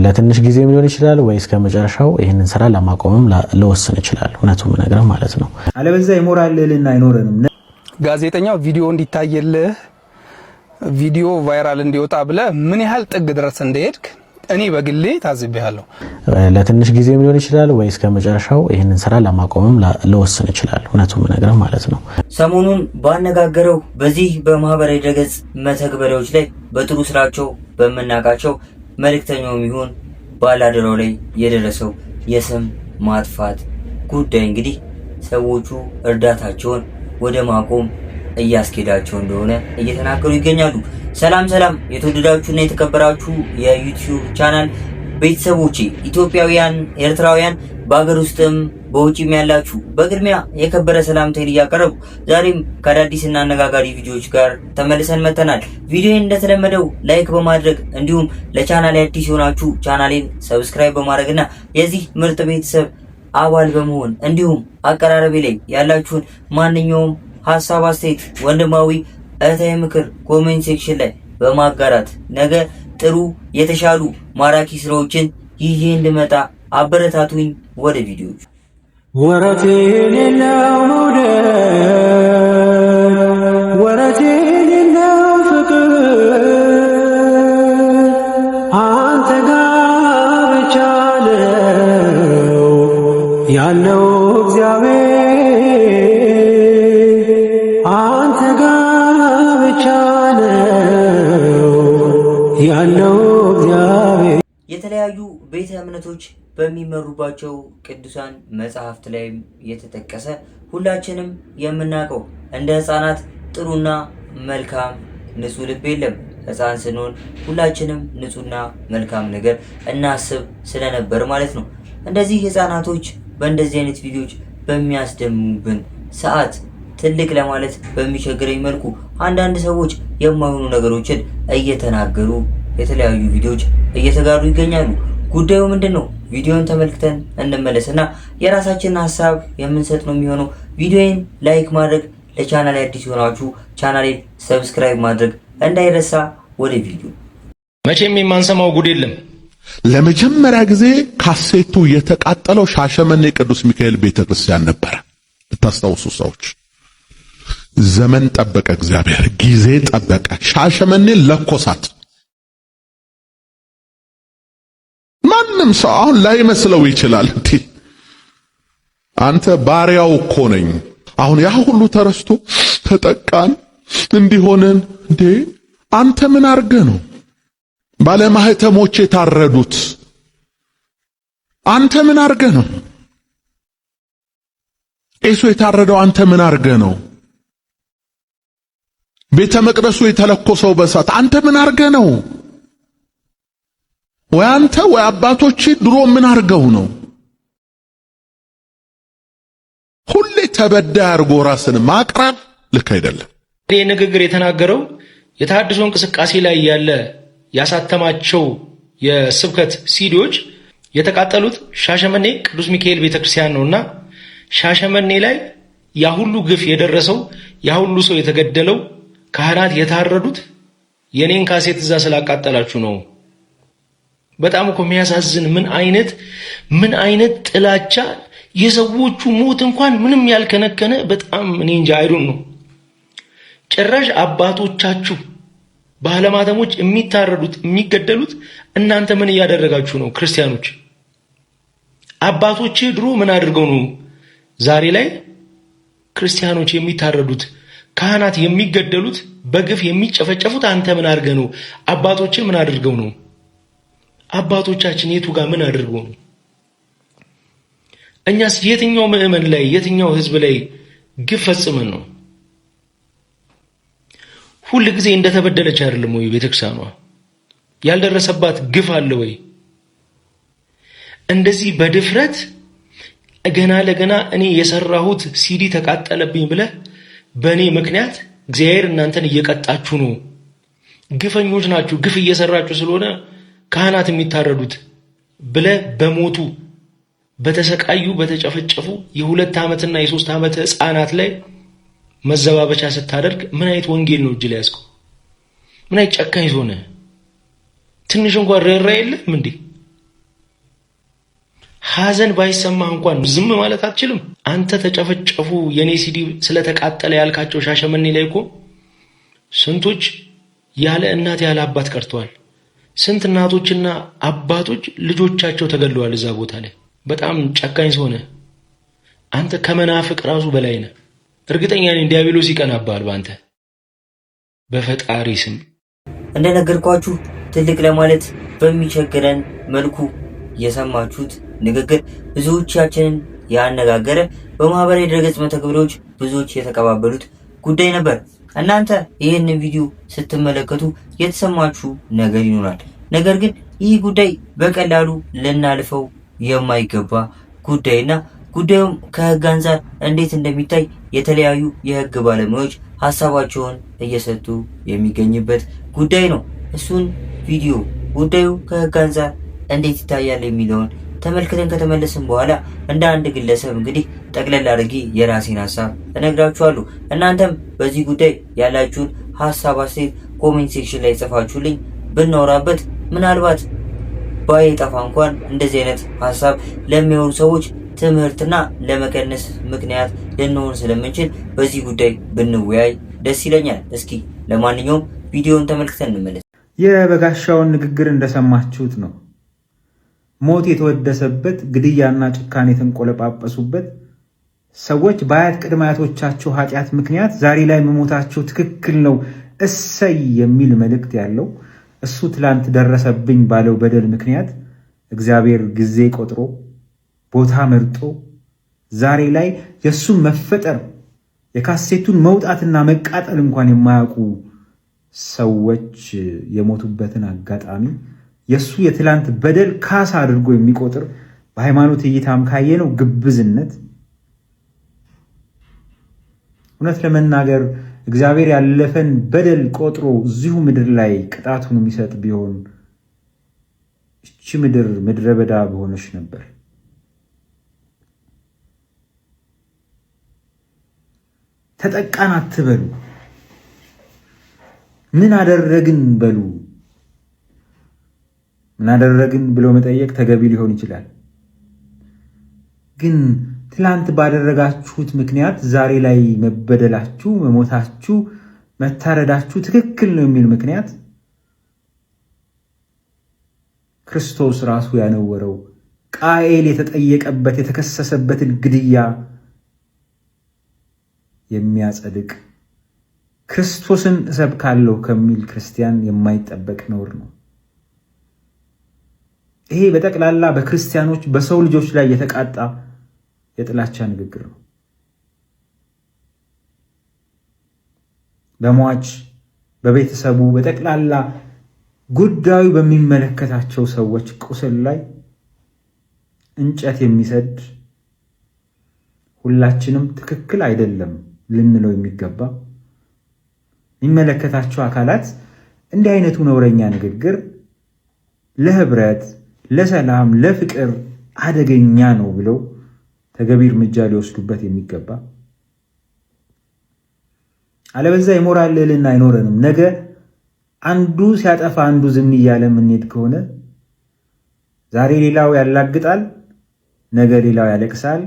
ለትንሽ ጊዜም ሊሆን ይችላል ወይ እስከ መጨረሻው ይሄንን ስራ ለማቆምም ለወሰን ይችላል። እውነቱን ነገር ማለት ነው። አለበለዚያ ይሞራል ልልና አይኖርንም። ጋዜጠኛው ቪዲዮ እንዲታየልህ ቪዲዮ ቫይራል እንዲወጣ ብለህ ምን ያህል ጥግ ድረስ እንደሄድክ እኔ በግሌ ታዝቤያለሁ። ለትንሽ ጊዜም ሊሆን ይችላል ወይ እስከ መጨረሻው ይሄንን ስራ ለማቆምም ለወሰን ይችላል። እውነቱን ነገር ማለት ነው። ሰሞኑን ባነጋገረው በዚህ በማህበራዊ ድረገጽ መተግበሪያዎች ላይ በጥሩ ስራቸው በመናቃቸው መልእክተኛውም ይሁን ባላደራው ላይ የደረሰው የስም ማጥፋት ጉዳይ እንግዲህ ሰዎቹ እርዳታቸውን ወደ ማቆም እያስኬዳቸው እንደሆነ እየተናገሩ ይገኛሉ። ሰላም የተወደዳችሁና የተከበራችሁ የዩቲዩብ ቻናል ቤተሰቦቼ ኢትዮጵያውያን፣ ኤርትራውያን በአገር ውስጥም በውጪም ያላችሁ በቅድሚያ የከበረ ሰላምታዬን እያቀረብኩ ዛሬም ከአዳዲስና አነጋጋሪ ቪዲዮዎች ጋር ተመልሰን መጥተናል። ቪዲዮን እንደተለመደው ላይክ በማድረግ እንዲሁም ለቻናሌ አዲስ የሆናችሁ ቻናሌን ሰብስክራይብ በማድረግና የዚህ ምርጥ ቤተሰብ አባል በመሆን እንዲሁም አቀራረቤ ላይ ያላችሁን ማንኛውም ሐሳብ፣ አስተያየት፣ ወንድማዊ እህታዊ ምክር ኮሜንት ሴክሽን ላይ በማጋራት ነገ ጥሩ የተሻሉ ማራኪ ስራዎችን ይዤ እንድመጣ አበረታቱኝ። ወደ ቪዲዮዎች ወረቴ የሌለው መውደድ ወረቴ የሌለው ፍቅር አንተ ጋር ብቻ ነው ያለው እግዚአብሔር አንተ ጋር ብቻ ነው ያለው እግዚአብሔር። የተለያዩ ቤተ እምነቶች በሚመሩባቸው ቅዱሳን መጽሐፍት ላይም የተጠቀሰ ሁላችንም የምናውቀው እንደ ህፃናት ጥሩና መልካም ንጹህ ልብ የለም። ህፃን ስንሆን ሁላችንም ንጹህና መልካም ነገር እናስብ ስለነበር ማለት ነው። እንደዚህ ህፃናቶች በእንደዚህ አይነት ቪዲዮዎች በሚያስደምሙብን ሰዓት ትልቅ ለማለት በሚቸግረኝ መልኩ አንዳንድ ሰዎች የማይሆኑ ነገሮችን እየተናገሩ የተለያዩ ቪዲዮዎች እየተጋሩ ይገኛሉ። ጉዳዩ ምንድነው? ቪዲዮን ተመልክተን እንመለስና የራሳችንን ሐሳብ የምንሰጥ ነው የሚሆነው። ቪዲዮን ላይክ ማድረግ፣ ለቻናሌ አዲስ ሆናችሁ ቻናሌን ሰብስክራይብ ማድረግ እንዳይረሳ። ወደ ቪዲዮ። መቼም የማንሰማው ጉድ የለም። ለመጀመሪያ ጊዜ ካሴቱ የተቃጠለው ሻሸመኔ ቅዱስ ሚካኤል ቤተክርስቲያን ነበር። ልታስታውሱ ሰዎች፣ ዘመን ጠበቀ፣ እግዚአብሔር ጊዜ ጠበቀ፣ ሻሸመኔ ለኮሳት። ማንም ሰው አሁን ላይመስለው ይችላል። አንተ ባሪያው እኮ ነኝ፣ አሁን ያ ሁሉ ተረስቶ ተጠቃን እንዲሆነን እንዴ? አንተ ምን አርገ ነው ባለማህተሞች የታረዱት? አንተ ምን አርገ ነው ቄሱ የታረደው? አንተ ምን አርገ ነው ቤተ መቅደሱ የተለኮሰው በሳት? አንተ ምን አርገ ነው? ወይ አንተ ወይ አባቶች ድሮ ምን አርገው ነው? ሁሌ ተበዳይ አርጎ ራስን ማቅረብ ልክ አይደለም። ይህ ንግግር የተናገረው የተሐድሶ እንቅስቃሴ ላይ ያለ ያሳተማቸው የስብከት ሲዲዎች የተቃጠሉት ሻሸመኔ ቅዱስ ሚካኤል ቤተክርስቲያን ነውና ሻሸመኔ ላይ ያ ሁሉ ግፍ የደረሰው ያ ሁሉ ሰው የተገደለው ካህናት የታረዱት የኔን ካሴት እዛ ስላቃጠላችሁ ነው። በጣም እኮ የሚያሳዝን ምን አይነት ጥላቻ! የሰዎቹ ሞት እንኳን ምንም ያልከነከነ በጣም እኔ እንጃ አይዶን ነው። ጭራሽ አባቶቻችሁ ባለማተሞች የሚታረዱት የሚገደሉት እናንተ ምን እያደረጋችሁ ነው? ክርስቲያኖች አባቶች ድሮ ምን አድርገው ነው ዛሬ ላይ ክርስቲያኖች የሚታረዱት ካህናት የሚገደሉት በግፍ የሚጨፈጨፉት? አንተ ምን አድርገህ ነው? አባቶችን ምን አድርገው ነው? አባቶቻችን የቱ ጋር ምን አድርገው ነው? እኛስ የትኛው ምዕመን ላይ የትኛው ህዝብ ላይ ግፍ ፈጽመን ነው? ሁሉ ጊዜ እንደተበደለች አይደለም ወይ ቤተክርስቲያኗ? ያልደረሰባት ግፍ አለ ወይ? እንደዚህ በድፍረት ገና ለገና እኔ የሰራሁት ሲዲ ተቃጠለብኝ ብለ በእኔ ምክንያት እግዚአብሔር እናንተን እየቀጣችሁ ነው፣ ግፈኞች ናችሁ፣ ግፍ እየሰራችሁ ስለሆነ ካህናት የሚታረዱት ብለ በሞቱ በተሰቃዩ በተጨፈጨፉ የ2 ዓመትና የ3 ዓመት ህፃናት ላይ መዘባበቻ ስታደርግ ምን አይነት ወንጌል ነው እጅ ላይ ያስቀው? ምን አይነት ጨካኝ ሆነ? ትንሽ እንኳን ርህራሄ የለም እንዴ? ሐዘን ባይሰማህ እንኳን ዝም ማለት አትችልም? አንተ ተጨፈጨፉ የኔ ሲዲ ስለተቃጠለ ያልካቸው ሻሸመኔ ላይ እኮ ስንቶች ያለ እናት ያለ አባት ቀርተዋል። ስንት እናቶችና አባቶች ልጆቻቸው ተገለዋል እዛ ቦታ ላይ። በጣም ጨካኝ ሰው ነህ አንተ። ከመናፍቅ ራሱ በላይ ነህ። እርግጠኛ ነኝ ዲያብሎስ ይቀናባል ባንተ። በፈጣሪ ስም እንደነገርኳችሁ ትልቅ ለማለት በሚቸግረን መልኩ የሰማችሁት ንግግር ብዙዎቻችንን ያነጋገረ በማህበራዊ ድረገጽ መተግበሪያዎች ብዙዎች የተቀባበሉት ጉዳይ ነበር። እናንተ ይህንን ቪዲዮ ስትመለከቱ የተሰማችሁ ነገር ይኖራል። ነገር ግን ይህ ጉዳይ በቀላሉ ልናልፈው የማይገባ ጉዳይና ጉዳዩም ከህግ አንፃር እንዴት እንደሚታይ የተለያዩ የህግ ባለሙያዎች ሀሳባቸውን እየሰጡ የሚገኝበት ጉዳይ ነው። እሱን ቪዲዮ ጉዳዩ ከህግ አንፃር እንዴት ይታያል የሚለውን ተመልክተን ከተመለስን በኋላ እንደ አንድ ግለሰብ እንግዲህ ጠቅለል አድርጌ የራሴን ሀሳብ እነግራችኋለሁ። እናንተም በዚህ ጉዳይ ያላችሁን ሀሳብ አስተያየት ኮሜንት ሴክሽን ላይ ጽፋችሁልኝ ብናወራበት ምናልባት ባይጠፋ እንኳን እንደዚህ አይነት ሀሳብ ለሚያወሩ ሰዎች ትምህርትና ለመቀነስ ምክንያት ልንሆን ስለምንችል በዚህ ጉዳይ ብንወያይ ደስ ይለኛል። እስኪ ለማንኛውም ቪዲዮውን ተመልክተን እንመለስ። የበጋሻውን ንግግር እንደሰማችሁት ነው። ሞት የተወደሰበት፣ ግድያና ጭካኔ የተንቆለጳጰሱበት ሰዎች በአያት ቅድመ አያቶቻቸው ኃጢአት ምክንያት ዛሬ ላይ መሞታቸው ትክክል ነው እሰይ የሚል መልእክት ያለው እሱ ትላንት ደረሰብኝ ባለው በደል ምክንያት እግዚአብሔር ጊዜ ቆጥሮ ቦታ መርጦ ዛሬ ላይ የእሱን መፈጠር የካሴቱን መውጣትና መቃጠል እንኳን የማያውቁ ሰዎች የሞቱበትን አጋጣሚ የሱ የትላንት በደል ካሳ አድርጎ የሚቆጥር በሃይማኖት እይታም ካየነው ግብዝነት። እውነት ለመናገር እግዚአብሔር ያለፈን በደል ቆጥሮ እዚሁ ምድር ላይ ቅጣቱን የሚሰጥ ቢሆን እቺ ምድር ምድረ በዳ በሆነች ነበር። ተጠቃን አትበሉ፣ ምን አደረግን በሉ። ምን አደረግን ብሎ መጠየቅ ተገቢ ሊሆን ይችላል። ግን ትላንት ባደረጋችሁት ምክንያት ዛሬ ላይ መበደላችሁ፣ መሞታችሁ፣ መታረዳችሁ ትክክል ነው የሚል ምክንያት ክርስቶስ ራሱ ያነወረው ቃኤል የተጠየቀበት የተከሰሰበትን ግድያ የሚያጸድቅ ክርስቶስን እሰብካለሁ ከሚል ክርስቲያን የማይጠበቅ ነውር ነው። ይሄ በጠቅላላ በክርስቲያኖች በሰው ልጆች ላይ የተቃጣ የጥላቻ ንግግር ነው። በሟች በቤተሰቡ በጠቅላላ ጉዳዩ በሚመለከታቸው ሰዎች ቁስል ላይ እንጨት የሚሰድ ሁላችንም ትክክል አይደለም ልንለው የሚገባ የሚመለከታቸው አካላት እንዲህ አይነቱ ነውረኛ ንግግር ለህብረት፣ ለሰላም፣ ለፍቅር አደገኛ ነው ብለው ተገቢ እርምጃ ሊወስዱበት የሚገባ አለበዛ የሞራል ልዕልና አይኖረንም። ነገ አንዱ ሲያጠፋ አንዱ ዝም እያለ የምንሄድ ከሆነ ዛሬ ሌላው ያላግጣል፣ ነገ ሌላው ያለቅሳል።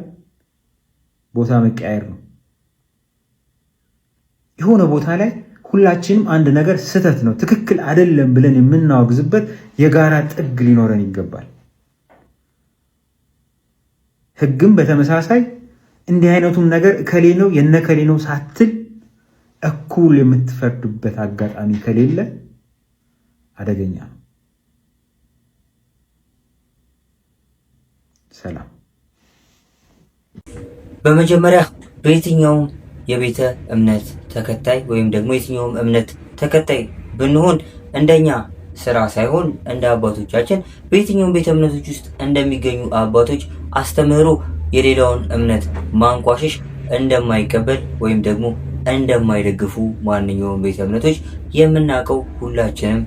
ቦታ መቀያየር ነው። የሆነ ቦታ ላይ ሁላችንም አንድ ነገር ስህተት ነው ትክክል አይደለም ብለን የምናወግዝበት የጋራ ጥግ ሊኖረን ይገባል። ህግም በተመሳሳይ እንዲህ አይነቱን ነገር እከሌ ነው የነከሌ ነው ሳትል እኩል የምትፈርድበት አጋጣሚ ከሌለ አደገኛ ነው። ሰላም። በመጀመሪያ በየትኛውም የቤተ እምነት ተከታይ ወይም ደግሞ የትኛውም እምነት ተከታይ ብንሆን እንደኛ ስራ ሳይሆን እንደ አባቶቻችን በየትኛውም ቤተ እምነቶች ውስጥ እንደሚገኙ አባቶች አስተምህሮ የሌላውን እምነት ማንቋሸሽ እንደማይቀበል ወይም ደግሞ እንደማይደግፉ ማንኛውም ቤተ እምነቶች የምናውቀው ሁላችንም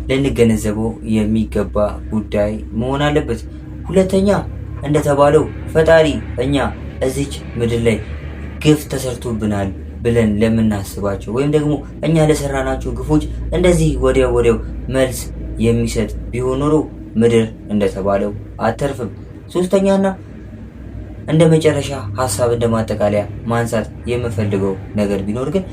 ልንገነዘበው የሚገባ ጉዳይ መሆን አለበት። ሁለተኛ እንደተባለው ፈጣሪ እኛ እዚች ምድር ላይ ግፍ ተሰርቶብናል ብለን ለምናስባቸው ወይም ደግሞ እኛ ለሰራናቸው ግፎች እንደዚህ ወዲያው መልስ የሚሰጥ ቢሆን ኖሮ ምድር እንደተባለው አተርፍም። ሶስተኛና እንደ መጨረሻ ሐሳብ እንደማጠቃለያ ማንሳት የምፈልገው ነገር ቢኖር ግን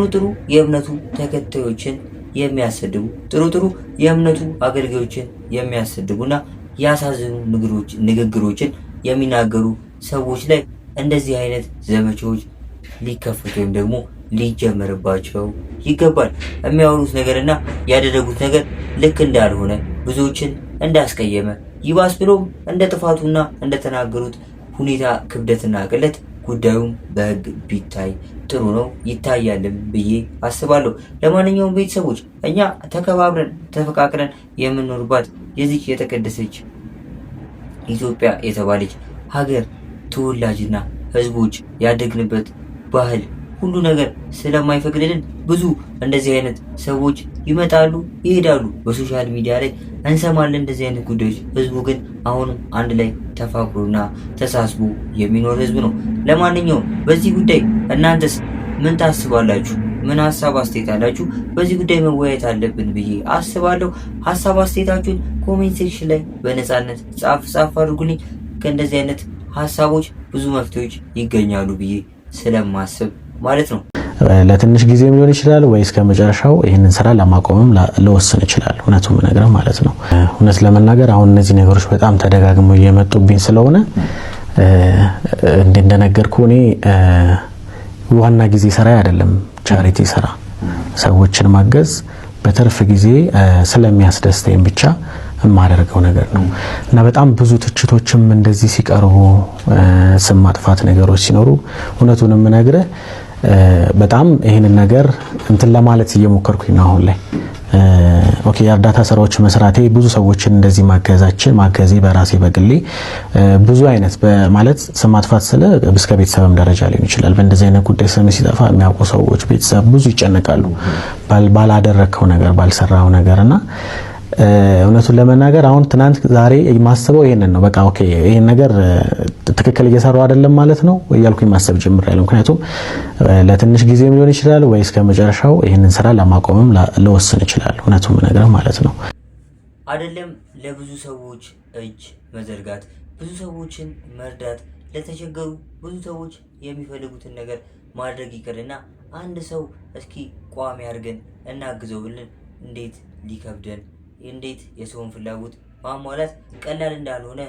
ጥሩ የእምነቱ ተከታዮችን የሚያሰድቡ ጥሩ የእምነቱ አገልጋዮችን የሚያሰድቡና ያሳዝኑ ንግግሮችን የሚናገሩ ሰዎች ላይ እንደዚህ አይነት ዘመቻዎች ሊከፈቱ ወይም ደግሞ ሊጀመርባቸው ይገባል። የሚያወሩት ነገርና ያደረጉት ነገር ልክ እንዳልሆነ ብዙዎችን እንዳስቀየመ ይባስ ብሎም እንደ ጥፋቱና እንደተናገሩት ሁኔታ ክብደትና ቅለት ጉዳዩም በሕግ ቢታይ ጥሩ ነው፣ ይታያልም ብዬ አስባለሁ። ለማንኛውም ቤተሰቦች እኛ ተከባብረን ተፈቃቅረን የምንኖርባት የዚች የተቀደሰች ኢትዮጵያ የተባለች ሀገር ተወላጅና ህዝቦች ያደግንበት ባህል ሁሉ ነገር ስለማይፈቅድልን ብዙ እንደዚህ አይነት ሰዎች ይመጣሉ ይሄዳሉ። በሶሻል ሚዲያ ላይ እንሰማለን እንደዚህ አይነት ጉዳዮች። ህዝቡ ግን አሁንም አንድ ላይ ተፋቅሮና ተሳስቦ የሚኖር ህዝብ ነው። ለማንኛውም በዚህ ጉዳይ እናንተስ ምን ታስባላችሁ? ምን ሀሳብ አስተያየት አላችሁ? በዚህ ጉዳይ መወያየት አለብን ብዬ አስባለሁ። ሀሳብ አስተያየታችሁን ኮሜንት ሴክሽን ላይ በነፃነት ጻፍ አድርጉልኝ። ከእንደዚህ አይነት ሀሳቦች ብዙ መፍትሄዎች ይገኛሉ ብዬ ስለማስብ ማለት ነው። ለትንሽ ጊዜም ሊሆን ይችላል ወይ እስከ መጨረሻው ይህንን ስራ ለማቆምም ለወስን ይችላል። እውነቱን ነገር ማለት ነው። እውነት ለመናገር አሁን እነዚህ ነገሮች በጣም ተደጋግመው እየመጡብኝ ስለሆነ እንደነገርኩ እኔ ዋና ጊዜ ስራ አይደለም ቻሪቲ ስራ ሰዎችን ማገዝ በትርፍ ጊዜ ስለሚያስደስተኝ ብቻ የማደርገው ነገር ነው እና በጣም ብዙ ትችቶችም እንደዚህ ሲቀርቡ ስም ማጥፋት ነገሮች ሲኖሩ እውነቱን የምነግርህ በጣም ይሄንን ነገር እንትን ለማለት እየሞከርኩኝ ነው አሁን ላይ። ኦኬ የእርዳታ ስራዎች መስራቴ ብዙ ሰዎችን እንደዚህ ማገዜ በራሴ በግሌ ብዙ አይነት ማለት ስም ማጥፋት ስለ እስከ ቤተሰብም ደረጃ ሊሆን ይችላል። በእንደዚህ አይነት ጉዳይ ስም ሲጠፋ የሚያውቁ ሰዎች ቤተሰብ ብዙ ይጨነቃሉ ባላደረከው ነገር ባልሰራው ነገርና እውነቱን ለመናገር አሁን ትናንት ዛሬ ማስበው ይሄንን ነው። በቃ ኦኬ ይሄን ነገር ትክክል እየሰራው አይደለም ማለት ነው እያልኩኝ ማሰብ ጀምሬያለሁ። ምክንያቱም ለትንሽ ጊዜም ሊሆን ይችላል ወይ እስከ መጨረሻው ይሄንን ስራ ለማቆምም ለወስን ይችላል። እውነቱን ነገር ማለት ነው። አይደለም ለብዙ ሰዎች እጅ መዘርጋት፣ ብዙ ሰዎችን መርዳት፣ ለተቸገሩ ብዙ ሰዎች የሚፈልጉትን ነገር ማድረግ ይቅርና አንድ ሰው እስኪ ቋሚ አድርገን እናግዘው ብለን እንዴት ሊከብደን እንዴት የሰውን ፍላጎት ማሟላት ቀላል እንዳልሆነ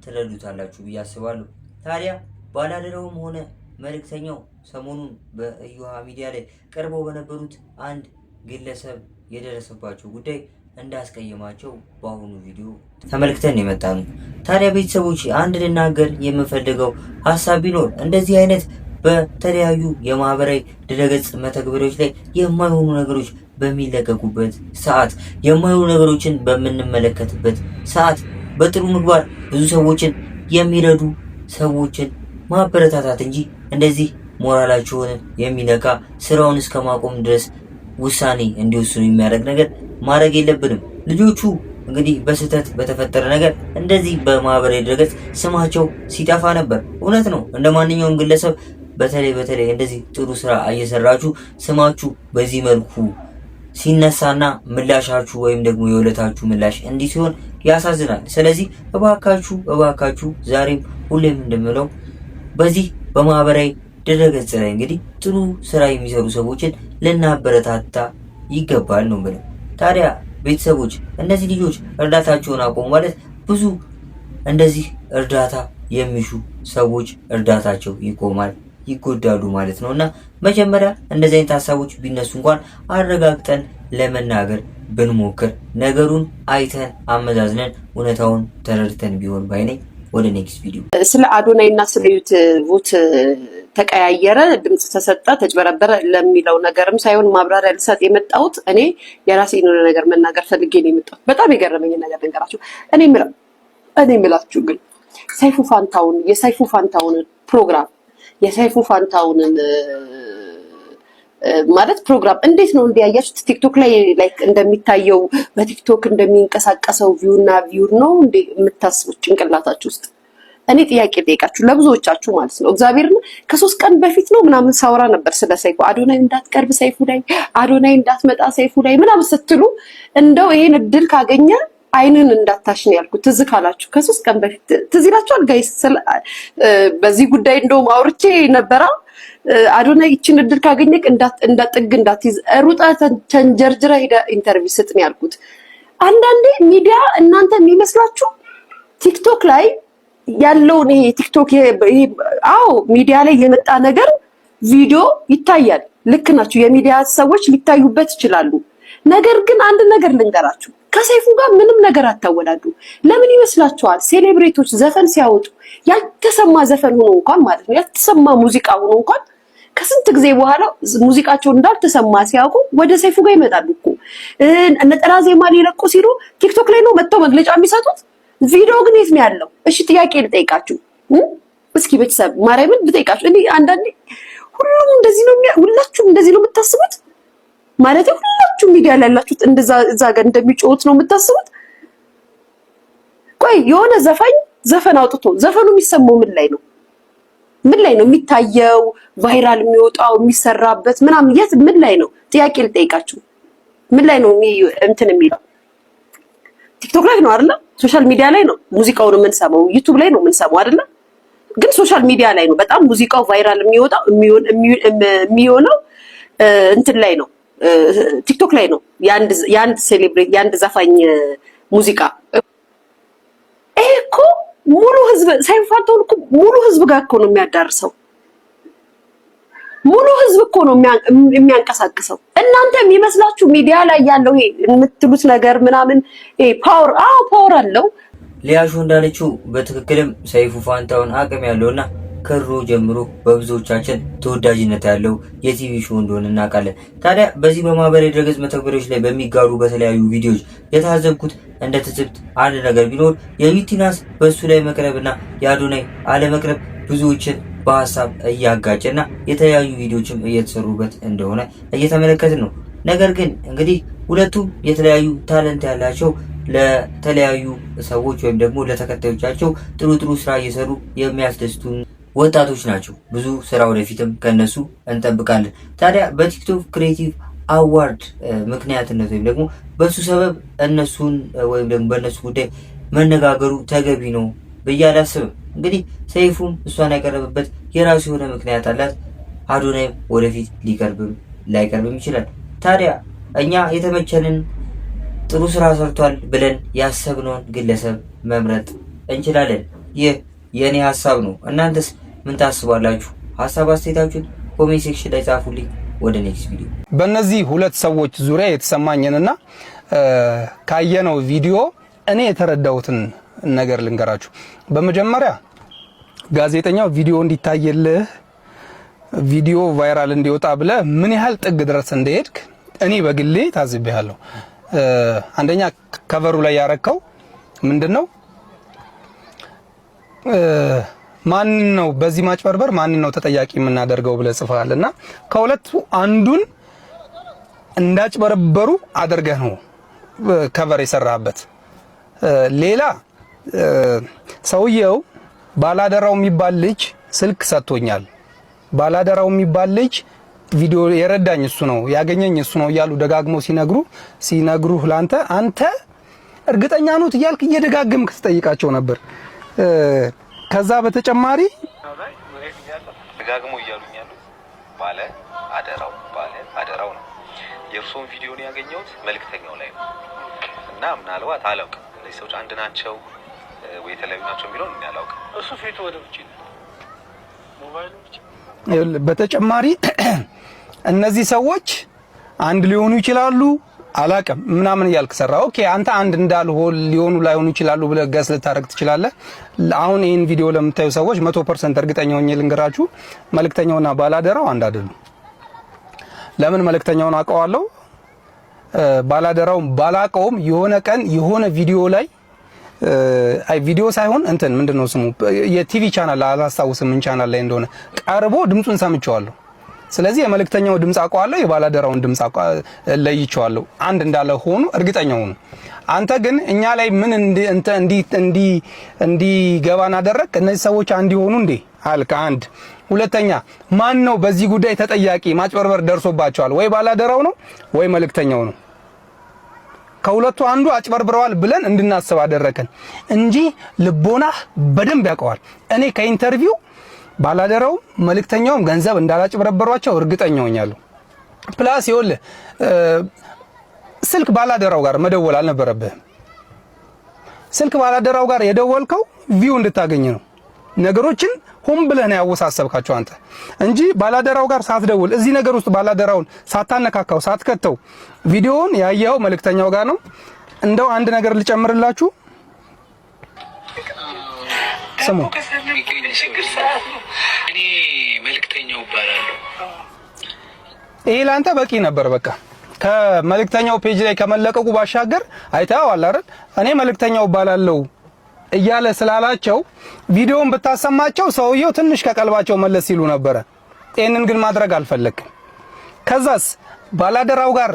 ትረዱታላችሁ ብዬ አስባለሁ። ታዲያ ባላደራውም ሆነ መልእክተኛው ሰሞኑን በእዩሃ ሚዲያ ላይ ቀርበው በነበሩት አንድ ግለሰብ የደረሰባቸው ጉዳይ እንዳስቀየማቸው በአሁኑ ቪዲዮ ተመልክተን የመጣ ነው። ታዲያ ቤተሰቦች አንድ ልናገር የምፈልገው ሀሳብ ቢኖር እንደዚህ አይነት በተለያዩ የማህበራዊ ድረገጽ መተግበሪያዎች ላይ የማይሆኑ ነገሮች በሚለቀቁበት ሰዓት የማይሆኑ ነገሮችን በምንመለከትበት ሰዓት በጥሩ ምግባር ብዙ ሰዎችን የሚረዱ ሰዎችን ማበረታታት እንጂ እንደዚህ ሞራላቸውን የሚነካ ስራውን እስከማቆም ድረስ ውሳኔ እንዲወስኑ የሚያደርግ ነገር ማድረግ የለብንም። ልጆቹ እንግዲህ በስህተት በተፈጠረ ነገር እንደዚህ በማህበራዊ ድረገጽ ስማቸው ሲጠፋ ነበር። እውነት ነው። እንደ ማንኛውም ግለሰብ በተለይ እንደዚህ ጥሩ ስራ እየሰራችሁ ስማችሁ በዚህ መልኩ ሲነሳና ምላሻችሁ ወይም ደግሞ የውለታችሁ ምላሽ እንዲህ ሲሆን ያሳዝናል። ስለዚህ እባካችሁ ዛሬም ሁሌም እንደምለው በዚህ በማህበራዊ ድረገጽ ላይ እንግዲህ ጥሩ ስራ የሚሰሩ ሰዎችን ልናበረታታ ይገባል ነው ብለው። ታዲያ ቤተሰቦች እነዚህ ልጆች እርዳታቸውን አቆሙ ማለት ብዙ እንደዚህ እርዳታ የሚሹ ሰዎች እርዳታቸው ይቆማል፣ ይጎዳሉ ማለት ነውና መጀመሪያ እንደዚህ አይነት ሀሳቦች ቢነሱ እንኳን አረጋግጠን ለመናገር ብንሞክር ነገሩን አይተን አመዛዝነን እውነታውን ተረድተን ቢሆን ባይነኝ። ወደ ኔክስት ቪዲዮ ስለ አዶናይና ስለ ዩቲዩብ ተቀያየረ፣ ድምጽ ተሰጠ፣ ተጭበረበረ ለሚለው ነገርም ሳይሆን ማብራሪያ ልሰጥ የመጣሁት እኔ የራሴን የሆነ ነገር መናገር ፈልጌ ነው የመጣሁት። በጣም የገረመኝ ነገር ልንገራችሁ። እኔ የምላችሁ ግን የሰይፉ ፋንታውን ፕሮግራም የሰይፉ ፋንታውንን ማለት ፕሮግራም እንዴት ነው እንዲያያችሁት? ቲክቶክ ላይ ላይክ እንደሚታየው በቲክቶክ እንደሚንቀሳቀሰው ቪው ነው እንዴ የምታስቡት ጭንቅላታችሁ ውስጥ? እኔ ጥያቄ ጠይቃችሁ ለብዙዎቻችሁ ማለት ነው እግዚአብሔርን ከ3 ቀን በፊት ነው ምናምን ሳውራ ነበር ስለ ሰይፉ አዶናይ እንዳትቀርብ ሰይፉ ላይ አዶናይ እንዳትመጣ ሰይፉ ላይ ምናምን ስትሉ እንደው ይሄን እድል ካገኘ አይንን እንዳታሽን ያልኩት ትዝ ካላችሁ ከ3 ቀን በፊት ትዝ ይላችኋል ጋይስ በዚህ ጉዳይ እንደውም አውርቼ ነበራ አዶናይ ይችን እድል ካገኘክ እንዳጥግ እንዳትይዝ ሩጣ ተንጀርጅራ ሄዳ ኢንተርቪው ስጥ ነው ያልኩት አንዳንዴ ሚዲያ እናንተ የሚመስላችሁ ቲክቶክ ላይ ያለው ነው ቲክቶክ አዎ ሚዲያ ላይ የመጣ ነገር ቪዲዮ ይታያል ልክ ናችሁ የሚዲያ ሰዎች ሊታዩበት ይችላሉ ነገር ግን አንድ ነገር ልንገራችሁ ከሰይፉ ጋር ምንም ነገር አታወዳዱ ለምን ይመስላችኋል ሴሌብሬቶች ዘፈን ሲያወጡ ያልተሰማ ዘፈን ሆኖ እንኳን ማለት ነው ያልተሰማ ሙዚቃ ሆኖ እንኳን ከስንት ጊዜ በኋላ ሙዚቃቸው እንዳልተሰማ ሲያውቁ ወደ ሰይፉ ጋር ይመጣሉ እኮ ነጠላ ዜማ ሊለቁ ሲሉ ቲክቶክ ላይ ነው መጥተው መግለጫ የሚሰጡት ቪዲዮ ግን የት ነው ያለው እሺ ጥያቄ ልጠይቃችሁ እስኪ ቤተሰብ ማርያምን ልጠይቃችሁ እኔ አንዳንዴ ሁሉም እንደዚህ ነው ሁላችሁም እንደዚህ ነው የምታስቡት ማለት ሁላችሁም ሚዲያ ላይ ያላችሁት እንደዛ እዛ ጋር እንደሚጮሁት ነው የምታስቡት ቆይ የሆነ ዘፈን አውጥቶ ዘፈኑ የሚሰማው ምን ላይ ነው የሚታየው ቫይራል የሚወጣው የሚሰራበት ምናምን የት ምን ላይ ነው ጥያቄ ልጠይቃችሁ ምን ላይ ነው እንትን የሚለው ቲክቶክ ላይ ነው አይደል ሶሻል ሚዲያ ላይ ነው ሙዚቃውን የምንሰማው ዩቲዩብ ላይ ነው የምንሰማው አይደል ግን ሶሻል ሚዲያ ላይ ነው በጣም ሙዚቃው ቫይራል የሚወጣው የሚሆነው እንትን ላይ ነው ቲክቶክ ላይ ነው ያንድ ሴሌብሬት ያንድ ዘፋኝ ሙዚቃ እኮ ሙሉ ህዝብ ሳይፋተው እኮ ሙሉ ህዝብ ጋር እኮ ነው የሚያዳርሰው ሙሉ ህዝብ እኮ ነው የሚያንቀሳቅሰው እናንተ የሚመስላችሁ ሚዲያ ላይ ያለው ይሄ የምትሉት ነገር ምናምን ፓወር አለው ሊያሹ እንዳለችው በትክክልም ሰይፉ ፋንታውን አቅም ያለውና ከድሮ ጀምሮ በብዙዎቻችን ተወዳጅነት ያለው የቲቪ ሾው እንደሆነ እናውቃለን ታዲያ በዚህ በማህበራዊ ድረገጽ መተግበሪያዎች ላይ በሚጋሩ በተለያዩ ቪዲዮዎች የታዘብኩት እንደ ትዝብት አንድ ነገር ቢኖር የዩቲናስ በሱ ላይ መቅረብና የአዶናይ አለመቅረብ ብዙዎችን በሐሳብ እያጋጨና የተለያዩ ቪዲዮዎችም እየተሰሩበት እንደሆነ እየተመለከትን ነው ነገር ግን እንግዲህ ሁለቱም የተለያዩ ታለንት ያላቸው ለተለያዩ ሰዎች ወይም ደግሞ ለተከታዮቻቸው ጥሩ ስራ እየሰሩ የሚያስደስቱን ወጣቶች ናቸው ብዙ ስራ ወደፊትም ከነሱ እንጠብቃለን ታዲያ በቲክቶክ ክሬቲቭ አዋርድ ምክንያትነት ወይም ደግሞ በሱ ሰበብ እነሱን ወይም ደግሞ በእነሱ ጉዳይ መነጋገሩ ተገቢ ነው ብዬ አላስብም እንግዲህ ሰይፉም እሷን ያቀረበበት የራሱ የሆነ ምክንያት አላት አዶናይም ወደፊት ሊቀርብም ላይቀርብም ይችላል ታዲያ እኛ የተመቸንን ጥሩ ስራ ሰርቷል ብለን ያሰብነውን ግለሰብ መምረጥ እንችላለን ይህ የኔ ሐሳብ ነው እናንተስ ምን ታስባላችሁ ሐሳብ አስተያየታችሁን ኮሜንት ሴክሽን ላይ ጻፉልኝ ወደ ኔክስት ቪዲዮ በእነዚህ ሁለት ሰዎች ዙሪያ የተሰማኝንና ካየነው ቪዲዮ እኔ የተረዳሁትን ነገር ልንገራችሁ በመጀመሪያ ጋዜጠኛው ቪዲዮ እንዲታየልህ ቪዲዮ ቫይራል እንዲወጣ ብለ ምን ያህል ጥግ ድረስ እንደሄድክ እኔ በግሌ ታዝቤያለሁ አንደኛ ከቨሩ ላይ ያረከው ምንድነው ማን ነው በዚህ ማጭበርበር ማን ነው ተጠያቂ የምናደርገው ብለ ጽፈሃልና ከሁለቱ አንዱን እንዳጭበረበሩ አድርገህ ነው ከቨር የሰራበት ሌላ ሰውየው ባላደራው የሚባል ልጅ ስልክ ሰጥቶኛል ባላደራው የሚባል ልጅ ቪዲዮ የረዳኝ እሱ ነው ያገኘኝ እሱ ነው እያሉ ደጋግሞ ሲነግሩ ላንተ አንተ እርግጠኛ ነው ትያልክ እየደጋገምክ ትጠይቃቸው ነበር ከዛ በተጨማሪ ደጋግሞ እያሉኝ ያሉት ባለ አደራው ነው የእርሶን ቪዲዮ ነው ያገኘሁት መልክተኛው ላይ ነው እና ምናልባት አላውቅም እነዚህ ሰዎች አንድ ናቸው ወይ የተለያዩ ናቸው የሚለው እኔ አላውቅም እሱ ፊቱ ወደ ውጪ ሞባይሉ ብቻ በተጨማሪ እነዚህ ሰዎች አንድ ሊሆኑ ይችላሉ አላቀም ምናምን ያልክ ሰራ ኦኬ አንተ አንድ እንዳልሆን ሊሆኑ ላይሆኑ ይችላሉ ብለህ ገስ ልታረግ ትችላለህ አሁን ይሄን ቪዲዮ ለምታዩ ሰዎች 100% እርግጠኛ ሆኜ ልንገራችሁ መልክተኛውና ባላደራው አንድ አይደሉም ለምን መልክተኛውን አውቀዋለሁ ባላደራው ባላቀውም የሆነ ቀን የሆነ ቪዲዮ ላይ ቪዲዮ ሳይሆን እንትን ምንድነው ስሙ የቲቪ ቻናል አላስታውስም ምን ቻናል ላይ እንደሆነ ቀርቦ ድምጹን ሰምቻለሁ ስለዚህ የመልእክተኛው ድምጽ አውቀዋለሁ፣ የባላደራውን ድምጽ ለይቼዋለሁ። አንድ እንዳለ ሆኖ እርግጠኛው ነው። አንተ ግን እኛ ላይ ምን እንዲገባን አደረግ? እነዚህ ሰዎች አንድ ይሆኑ እንዴ አልክ። አንድ ሁለተኛ፣ ማን ነው በዚህ ጉዳይ ተጠያቂ? ማጭበርበር ደርሶባቸዋል ወይ ባላደራው ነው ወይ መልእክተኛው ነው? ከሁለቱ አንዱ አጭበርብረዋል ብለን እንድናስብ አደረከን እንጂ ልቦናህ በደንብ ያውቀዋል። እኔ ከኢንተርቪው ባላደራው መልእክተኛውም ገንዘብ እንዳላጭበረበሯቸው እርግጠኛ ሆኛለሁ። ፕላስ ይኸውልህ ስልክ ባላደራው ጋር መደወል አልነበረብህም። ስልክ ባላደራው ጋር የደወልከው ቪው እንድታገኝ ነው። ነገሮችን ሆን ብለህ ነው ያወሳሰብካቸው አንተ እንጂ ባላደራው ጋር ሳትደውል እዚህ ነገር ውስጥ ባላደራውን ሳታነካካው ሳትከተው ቪዲዮውን ያየኸው መልእክተኛው ጋር ነው። እንደው አንድ ነገር ልጨምርላችሁ፣ ስሙ። እኔ መልእክተኛው እባላለሁ። ይሄ ላንተ በቂ ነበር። በቃ ከመልእክተኛው ፔጅ ላይ ከመለቀቁ ባሻገር አይተኸዋል አይደል? እኔ መልእክተኛው እባላለሁ እያለ ስላላቸው ቪዲዮውን ብታሰማቸው ሰውየው ትንሽ ከቀልባቸው መለስ ሲሉ ነበረ። ይሄንን ግን ማድረግ አልፈለግም። ከዛስ ባላደራው ጋር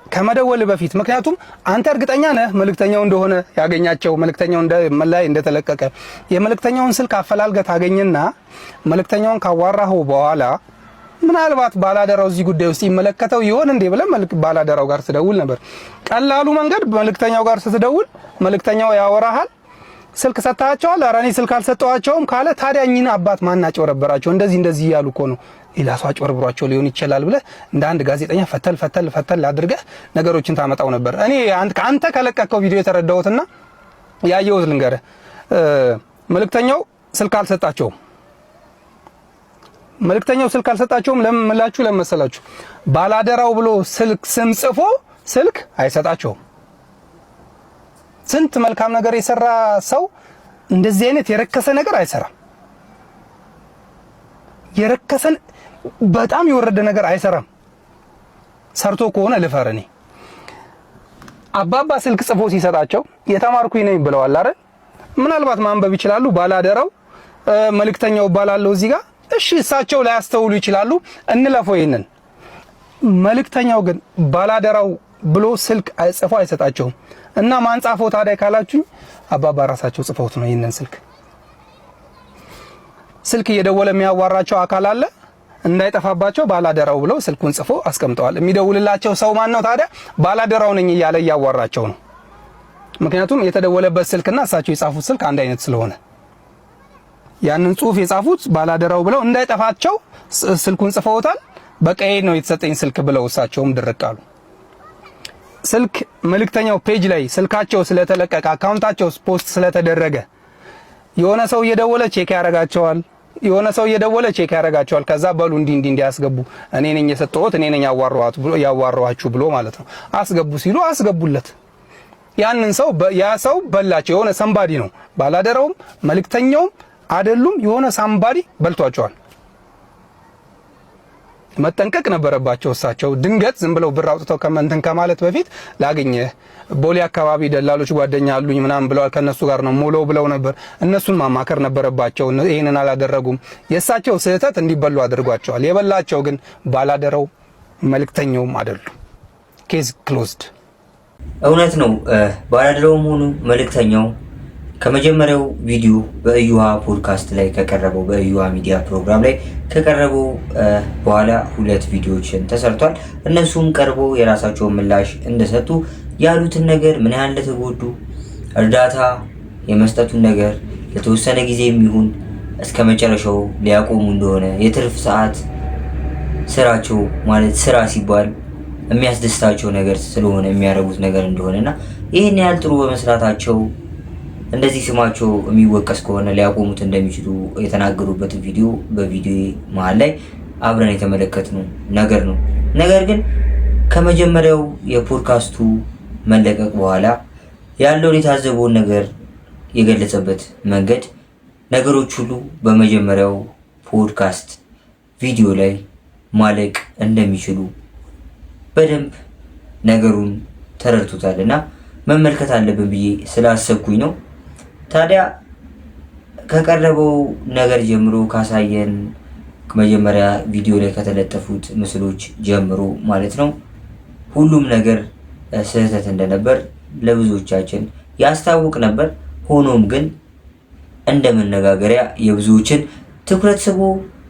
ከመደወል በፊት ምክንያቱም አንተ እርግጠኛ ነህ መልእክተኛው እንደሆነ ያገኛቸው መልእክተኛው ላይ እንደተለቀቀ የመልእክተኛውን ስልክ አፈላልገህ ታገኝና መልእክተኛውን ካዋራኸው በኋላ ምናልባት ባላደራው እዚህ ጉዳይ ውስጥ ይመለከተው ይሆን እንዴ ብለህ ባላደራው ጋር ትደውል ነበር። ቀላሉ መንገድ መልእክተኛው ጋር ስትደውል መልእክተኛው ያወራሃል። ስልክ ሰጣቸዋል። ኧረ እኔ ስልክ አልሰጠዋቸውም ካለ ታዲያ እኚህን አባት ማን አጭበረበራቸው? እንደዚህ ያሉ እኮ ነው ሌላ ሰው አጭበርብሯቸው ሊሆን ይችላል ብለህ እንደ አንድ ጋዜጠኛ ፈተል አድርገህ ነገሮችን ታመጣው ነበር። እኔ አንተ ከለቀቀው ቪዲዮ የተረዳሁትና ያየሁት ልንገርህ። መልእክተኛው ስልክ አልሰጣቸውም። ለምን መሰላችሁ? ባላደራው ብሎ ስልክ ስም ጽፎ ስልክ አይሰጣቸውም። ስንት መልካም ነገር የሰራ ሰው እንደዚህ አይነት የረከሰ ነገር አይሰራም። የረከሰን በጣም የወረደ ነገር አይሰራም። ሰርቶ ከሆነ ልፈርኔ አባባ ስልክ ጽፎ ሲሰጣቸው የተማርኩኝ ነኝ ብለዋል አይደል? ምናልባት ማንበብ ይችላሉ። ባላደራው መልእክተኛው ባላለው እዚህ ጋር እሺ፣ እሳቸው ላይ ያስተውሉ ይችላሉ። እንለፈው ይሄንን። መልእክተኛው ግን ባላደራው ብሎ ስልክ ጽፎ አይሰጣቸውም። እና ማን ጻፈው ታዲያ ካላችሁኝ አባባ ራሳቸው ጽፈውት ነው። ይሄንን ስልክ እየደወለ የሚያዋራቸው አካል አለ እንዳይጠፋባቸው ባላደራው ብለው ስልኩን ጽፎ አስቀምጠዋል። የሚደውልላቸው ሰው ማን ነው ታዲያ? ባላደራው ነኝ እያለ እያዋራቸው ነው። ምክንያቱም የተደወለበት ስልክና እሳቸው የጻፉት ስልክ አንድ አይነት ስለሆነ ያንን ጽሁፍ የጻፉት ባላደራው ብለው እንዳይጠፋቸው ስልኩን ጽፈውታል። በቃ ይሄ ነው የተሰጠኝ ስልክ ብለው እሳቸውም ድርቅ አሉ። ስልክ መልእክተኛው ፔጅ ላይ ስልካቸው ስለተለቀቀ አካውንታቸው ፖስት ስለተደረገ የሆነ ሰው እየደወለ ቼክ ያረጋቸዋል። ከዛ በሉ እንዲያስገቡ እኔ ነኝ የሰጠሁት እኔ ነኝ ያዋራኋችሁ ብሎ ማለት ነው። አስገቡ ሲሉ አስገቡለት። ያንን ሰው ያ ሰው በላቸው። የሆነ ሰምባዲ ነው። ባላደራውም መልእክተኛውም አይደሉም። የሆነ ሰምባዲ በልቷቸዋል። መጠንቀቅ ነበረባቸው እሳቸው። ድንገት ዝም ብለው ብር አውጥተው ከማለት በፊት ላገኘህ ቦሌ አካባቢ ደላሎች ጓደኛ አሉኝ ምናምን ብለዋል። ከነሱ ጋር ነው ሞሎ ብለው ነበር። እነሱን ማማከር ነበረባቸው። ይሄንን አላደረጉም። የእሳቸው ስህተት እንዲበሉ አድርጓቸዋል። የበላቸው ግን ባላደራው መልእክተኛውም አይደሉም። ኬዝ ክሎዝድ። እውነት ነው። ባላደራውም ሆኑ መልእክተኛው ከመጀመሪያው ቪዲዮ በእዩሃ ፖድካስት ላይ ከቀረበው በእዩሃ ሚዲያ ፕሮግራም ላይ ከቀረበው በኋላ 2 ቪዲዮዎችን ተሰርቷል። እነሱም ቀርበው የራሳቸውን ምላሽ እንደሰጡ ያሉትን ነገር ምን ያህል እንደተጎዱ እርዳታ የመስጠቱን ነገር ለተወሰነ ጊዜ የሚሆን እስከ መጨረሻው ሊያቆሙ እንደሆነ የትርፍ ሰዓት ስራቸው ማለት ስራ ሲባል የሚያስደስታቸው ነገር ስለሆነ የሚያረጉት ነገር እንደሆነና ይሄን ያህል ጥሩ በመስራታቸው እንደዚህ ስማቸው የሚወቀስ ከሆነ ሊያቆሙት እንደሚችሉ የተናገሩበት ቪዲዮ በቪዲዮ መሃል ላይ አብረን የተመለከትነው ነገር ነው። ነገር ግን ከመጀመሪያው የፖድካስቱ መለቀቅ በኋላ ያለውን የታዘበውን ነገር የገለጸበት መንገድ ነገሮች ሁሉ በመጀመሪያው ፖድካስት ቪዲዮ ላይ ማለቅ እንደሚችሉ በደንብ ነገሩን ተረድቶታልና መመልከት አለብን ብዬ ስላሰብኩኝ ነው። ታዲያ ከቀረበው ነገር ጀምሮ ካሳየን መጀመሪያ ቪዲዮ ላይ ከተለጠፉት ምስሎች ጀምሮ ማለት ነው ሁሉም ነገር ስህተት እንደነበር ለብዙዎቻችን ያስታውቅ ነበር። ሆኖም ግን እንደ መነጋገሪያ የብዙዎችን ትኩረት ስቦ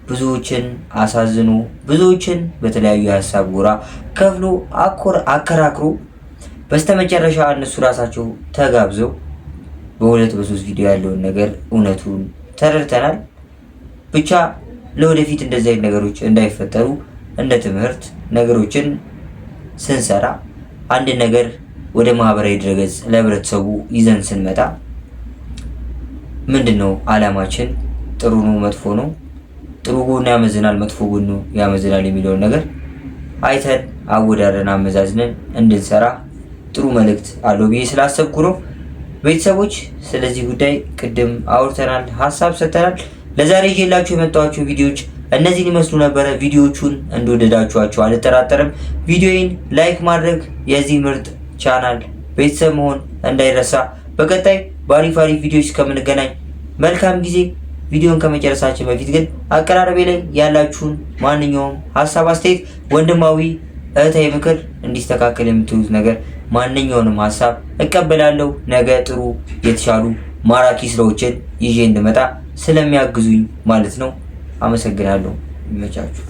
ብዙዎችን አሳዝኖ ብዙዎችን በተለያዩ የሀሳብ ጎራ ከፍሎ አከራክሮ በስተመጨረሻ እነሱ ራሳቸው ተጋብዘው በሁለት በሶስት ቪዲዮ ያለውን ነገር እውነቱን ተረድተናል። ብቻ ለወደፊት እንደዚህ አይነት ነገሮች እንዳይፈጠሩ እንደ ትምህርት ነገሮችን ስንሰራ አንድ ነገር ወደ ማህበራዊ ድረገጽ ለህብረተሰቡ ይዘን ስንመጣ ምንድነው ዓላማችን? ጥሩ ነው መጥፎ ነው፣ ጥሩ ጎኑ ያመዝናል መጥፎ ጎኑ ያመዝናል የሚለውን ነገር አይተን አወዳደርን አመዛዝነን እንድንሰራ ጥሩ መልእክት አለው ብዬ ስላሰብኩ ነው። ቤተሰቦች ስለዚህ ጉዳይ ቅድም አውርተናል፣ ሐሳብ ሰጥተናል። ለዛሬ ይዤላችሁ የመጣኋቸው ቪዲዮዎች እነዚህን ይመስሉ ነበረ። ቪዲዮቹን እንደወደዳችኋቸው አልጠራጠርም። ቪዲዮዬን ላይክ ማድረግ የዚህ ምርጥ ቻናል ቤተሰብ መሆን እንዳይረሳ። በቀጣይ በአሪፍ ቪዲዮዎች እስከምንገናኝ መልካም ጊዜ። ቪዲዮን ከመጨረሳችን በፊት ግን አቀራረቤ ላይ ያላችሁን ማንኛውም ሐሳብ፣ አስተያየት፣ ወንድማዊ እህታዊ ምክር እንዲስተካከል የምትሉት ነገር ማንኛውንም ሐሳብ እቀበላለሁ። ነገ ጥሩ የተሻሉ ማራኪ ስራዎችን ይዤ እንድመጣ ስለሚያግዙኝ ማለት ነው። አመሰግናለሁ። ይመቻችሁ።